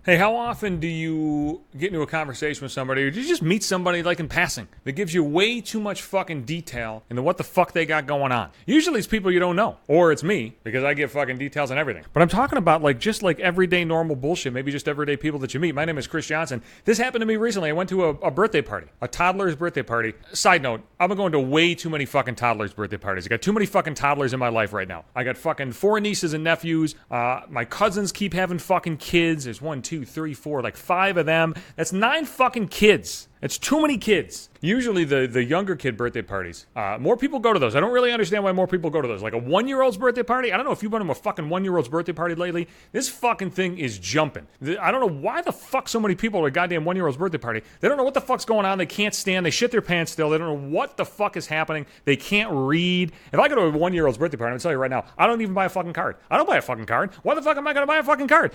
Hey, how often do you get into a conversation with somebody, or do you just meet somebody like in passing that gives you way too much fucking detail into what the fuck they got going on? Usually it's people you don't know, or it's me, because I give fucking details on everything. But I'm talking about just everyday normal bullshit, maybe just everyday people that you meet. My name is Chris Johnson. This happened to me recently. I went to a birthday party, a toddler's birthday party. Side note, I've been going to way too many fucking toddlers' birthday parties. I got too many fucking toddlers in my life right now. I got fucking 4 nieces and nephews. My cousins keep having fucking kids. There's 1, 2, 3, 4, 5 of them. That's 9 fucking kids. It's too many kids. Usually the younger kid birthday parties, more people go to those. I don't really understand why more people go to those. Like a 1-year-old's birthday party. I don't know if you've been to a fucking 1-year-old's birthday party lately. This fucking thing is jumping. I don't know why the fuck so many people are at a goddamn 1-year-old's birthday party. They don't know what the fuck's going on. They can't stand. They shit their pants still. They don't know what the fuck is happening. They can't read. If I go to a 1-year-old's birthday party, I'm gonna tell you right now, I don't even buy a fucking card. I don't buy a fucking card. Why the fuck am I gonna buy a fucking card?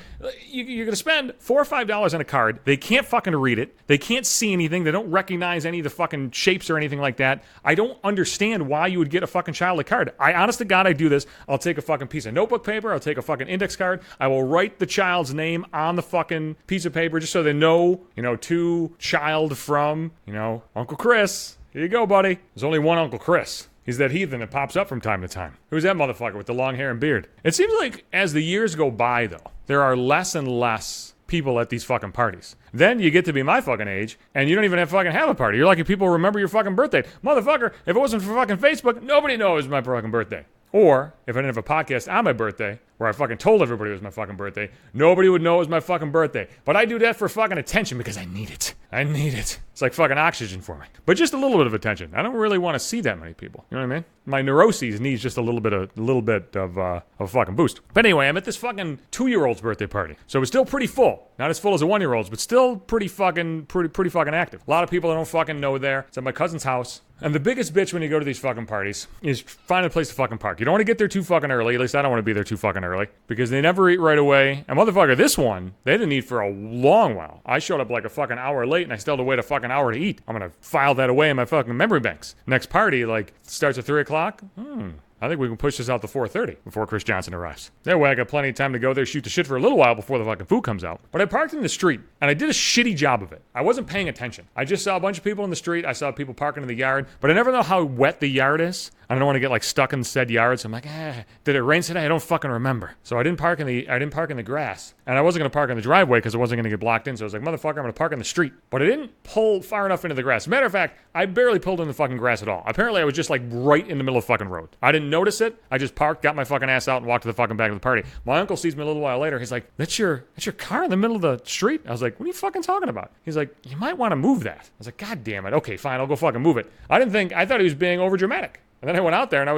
You're gonna spend $4 or $5 on a card. They can't fucking read it. They can't see anything. They don't recognize any of the fucking shapes or anything like that. I don't understand why you would get a fucking child a card. Honest to God, I do this. I'll take a fucking piece of notebook paper. I'll take a fucking index card. I will write the child's name on the fucking piece of paper just so they know, to child from, Uncle Chris. Here you go, buddy. There's only one Uncle Chris. He's that heathen that pops up from time to time. Who's that motherfucker with the long hair and beard? It seems like as the years go by, though, there are less and less people at these fucking parties. Then you get to be my fucking age, and you don't even have a party. You're lucky people remember your fucking birthday. Motherfucker, if it wasn't for fucking Facebook, nobody knows my fucking birthday. Or, if I didn't have a podcast on my birthday, where I fucking told everybody it was my fucking birthday, nobody would know it was my fucking birthday. But I do that for fucking attention because I need it. It's like fucking oxygen for me. But just a little bit of attention. I don't really want to see that many people. You know what I mean? My neuroses needs just a little bit of a fucking boost. But anyway, I'm at this fucking 2-year-old's birthday party. So it's still pretty full. Not as full as a 1-year-old's, but still pretty fucking active. A lot of people I don't fucking know there. It's at my cousin's house. And the biggest bitch when you go to these fucking parties is find a place to fucking park. You don't want to get there too fucking early. At least I don't want to be there too fucking early. Because they never eat right away. And motherfucker, this one, they didn't eat for a long while. I showed up like a fucking hour late and I still had to wait a fucking hour to eat. I'm going to file that away in my fucking memory banks. Next party, starts at 3 o'clock. I think we can push this out to 4:30 before Chris Johnson arrives. That way I got plenty of time to go there, shoot the shit for a little while before the fucking food comes out. But I parked in the street, and I did a shitty job of it. I wasn't paying attention. I just saw a bunch of people in the street. I saw people parking in the yard, but I never know how wet the yard is. I don't want to get stuck in said yard, so I'm like, did it rain today? I don't fucking remember. So I didn't park in the grass, and I wasn't going to park in the driveway because it wasn't going to get blocked in. So I was like, motherfucker, I'm going to park in the street. But I didn't pull far enough into the grass. Matter of fact, I barely pulled in the fucking grass at all. Apparently, I was just right in the middle of the fucking road. I didn't notice it. I just parked, got my fucking ass out, and walked to the fucking back of the party. My uncle sees me a little while later. He's like, that's your car in the middle of the street? I was like, what are you fucking talking about? He's like, you might want to move that. I was like, God damn it. Okay, fine, I'll go fucking move it. I thought he was being over dramatic. And then I went out there and I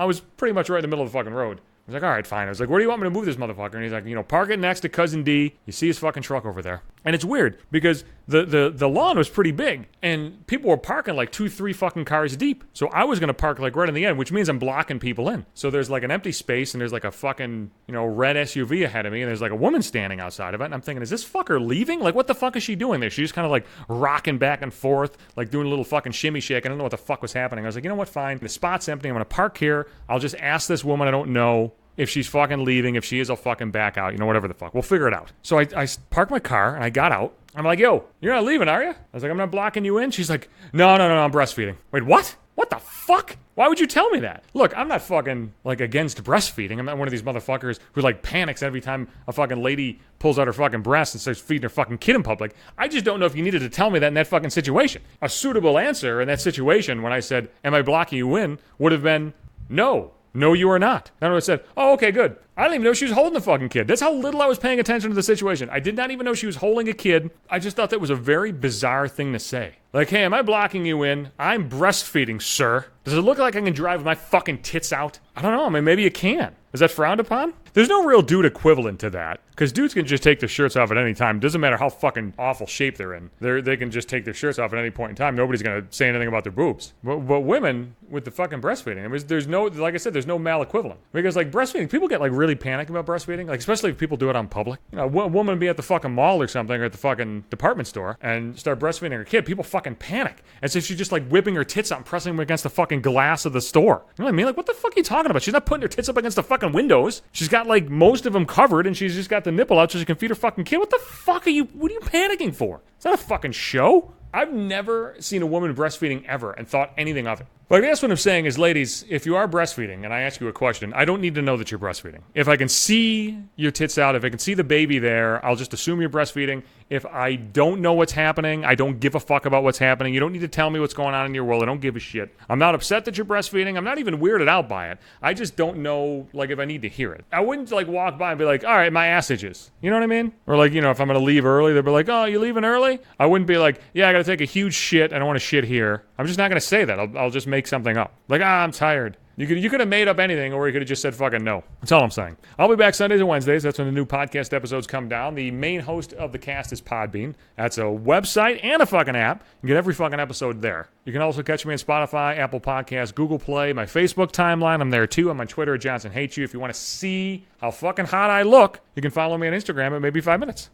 was pretty much right in the middle of the fucking road. I was like, all right, fine. I was like, where do you want me to move this motherfucker? And he's like, park it next to Cousin D. You see his fucking truck over there. And it's weird because the lawn was pretty big and people were parking 2-3 fucking cars deep. So I was going to park right in the end, which means I'm blocking people in. So there's an empty space and there's a fucking, red SUV ahead of me and there's a woman standing outside of it. And I'm thinking, is this fucker leaving? What the fuck is she doing there? She's just kind of rocking back and forth, doing a little fucking shimmy shake. I don't know what the fuck was happening. I was like, you know what, fine. The spot's empty. I'm going to park here. I'll just ask this woman I don't know if she's fucking leaving. If she is, I'll fucking back out. Whatever the fuck. We'll figure it out. So I parked my car and I got out. I'm like, yo, you're not leaving, are you? I was like, I'm not blocking you in. She's like, no, I'm breastfeeding. Wait, what? What the fuck? Why would you tell me that? Look, I'm not fucking against breastfeeding. I'm not one of these motherfuckers who panics every time a fucking lady pulls out her fucking breast and starts feeding her fucking kid in public. I just don't know if you needed to tell me that in that fucking situation. A suitable answer in that situation when I said, am I blocking you in, would have been, no. No, you are not. And I said, oh, okay, good. I didn't even know she was holding the fucking kid. That's how little I was paying attention to the situation. I did not even know she was holding a kid. I just thought that was a very bizarre thing to say. Hey, am I blocking you in? I'm breastfeeding, sir. Does it look like I can drive with my fucking tits out? I don't know. I mean, maybe you can. Is that frowned upon? There's no real dude equivalent to that. Because dudes can just take their shirts off at any time. Doesn't matter how fucking awful shape they're in. They can just take their shirts off at any point in time. Nobody's going to say anything about their boobs. But women with the fucking breastfeeding, I mean, there's no, like I said, there's no mal equivalent. Because breastfeeding, people get really panicked about breastfeeding. Especially if people do it on public. A woman would be at the fucking mall or something or at the fucking department store and start breastfeeding her kid. People fucking panic. As if she's just whipping her tits out and pressing them against the fucking glass of the store. You know what I mean? What the fuck are you talking talking about? She's not putting her tits up against the fucking windows. She's got like most of them covered and she's just got the nipple out so she can feed her fucking kid. What the fuck are you panicking for? It's not a fucking show. I've never seen a woman breastfeeding ever and thought anything of it. But I guess what I'm saying is, ladies, if you are breastfeeding and I ask you a question, I don't need to know that you're breastfeeding. If I can see your tits out, if I can see the baby there, I'll just assume you're breastfeeding. If I don't know what's happening, I don't give a fuck about what's happening. You don't need to tell me what's going on in your world. I don't give a shit. I'm not upset that you're breastfeeding. I'm not even weirded out by it. I just don't know, like, if I need to hear it. I wouldn't, like, walk by and be like, all right, my ass itches. You know what I mean? Or, like, you know, if I'm going to leave early, they'll be like, oh, you leaving early? I wouldn't be like, yeah, I got to take a huge shit. I don't want to shit here. I'm just not going to say that. I'll just make something up. Like, I'm tired. You could have made up anything, or you could have just said fucking no. That's all I'm saying. I'll be back Sundays and Wednesdays. That's when the new podcast episodes come down. The main host of the cast is Podbean. That's a website and a fucking app. You get every fucking episode there. You can also catch me on Spotify, Apple Podcasts, Google Play, my Facebook timeline. I'm there too. I'm on Twitter at Johnson Hates You. If you want to see how fucking hot I look, you can follow me on Instagram at maybe 5 minutes.